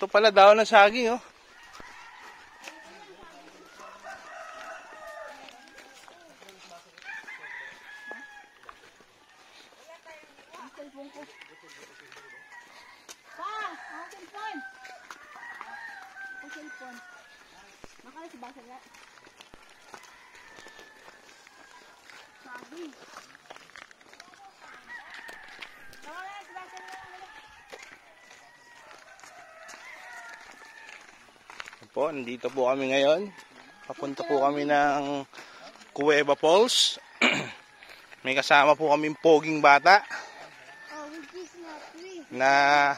Ito pala daw ng saging, oh. Po, nandito po kami ngayon. Papunta po kami ng Cueva Falls. May kasama po kaming poging bata na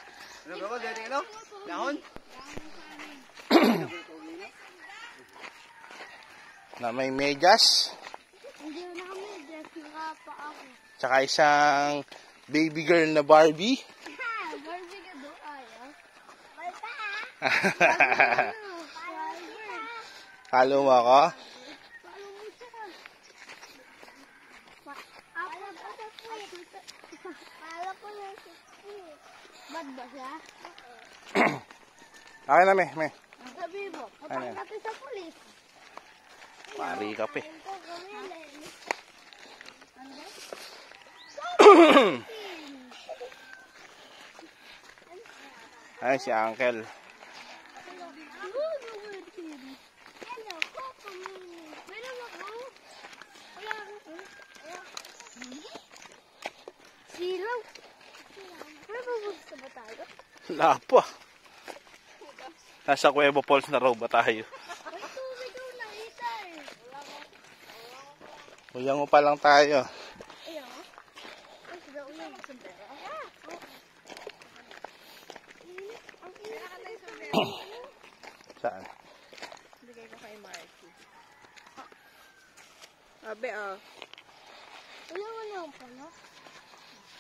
na may medyas, tsaka isang baby girl na Barbie. Follow mo ako? Bad ba siya? Okay na, me. Sabi mo, kapag natin sa pulis. Pari ka pa. Ay, si Uncle. Silaw. Wala ba gusto ba tayo? Wala pa. Nasa Cueva Falls na raw ba tayo? Ay, tubig daw nakita eh. Uyang mo pa lang tayo. Ayaw. Ay, sila uyang sundero. Saan? Bigay ko kay Marky. Abe, ah. Wala pala.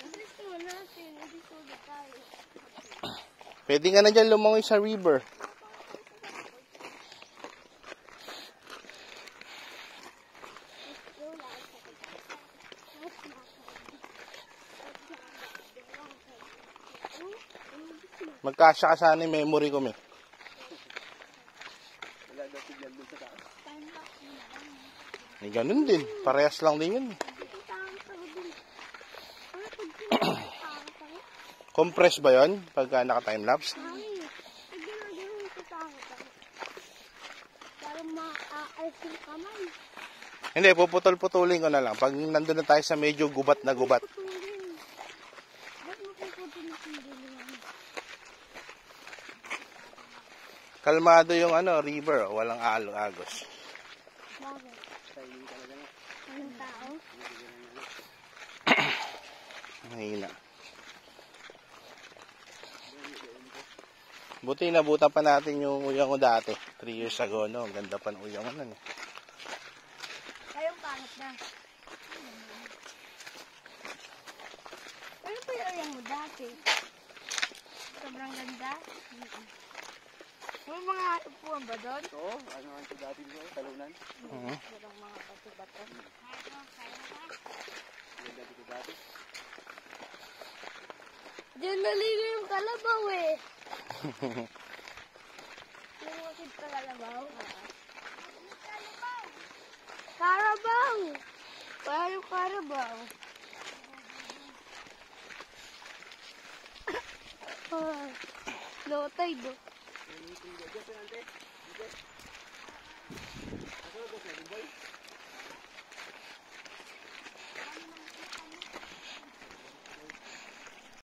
Gusto mo natin, hindi sulit tayo. Pwede ka na dyan lumangoy sa river. Magkasya ka sana yung memory ko, me. May ganun din. Parehas lang din yun. Compress ba yun? Pagka naka-timelapse? Hindi, puputol-putulin ko na lang. Pag nandun na tayo sa medyo gubat na gubat. Kalmado yung river. Walang agos. Anong tao? Mahina. Buti nabutan pa natin yung uyang ko dati. 3 years ago, no? Ganda pa ng uyang ko nun. Kayong pangit na. Ano pa yung uyang mo dati? Sobrang ganda. May mga upuan ba doon? Oo, ano ang dati doon? Talunan? Walang mga bato-bato. Ganda dito dati. Diyan naligo yung kalabaw eh. Yung makit ka kalabaw? Karabaw! Wala yung karabaw. Low tide oh.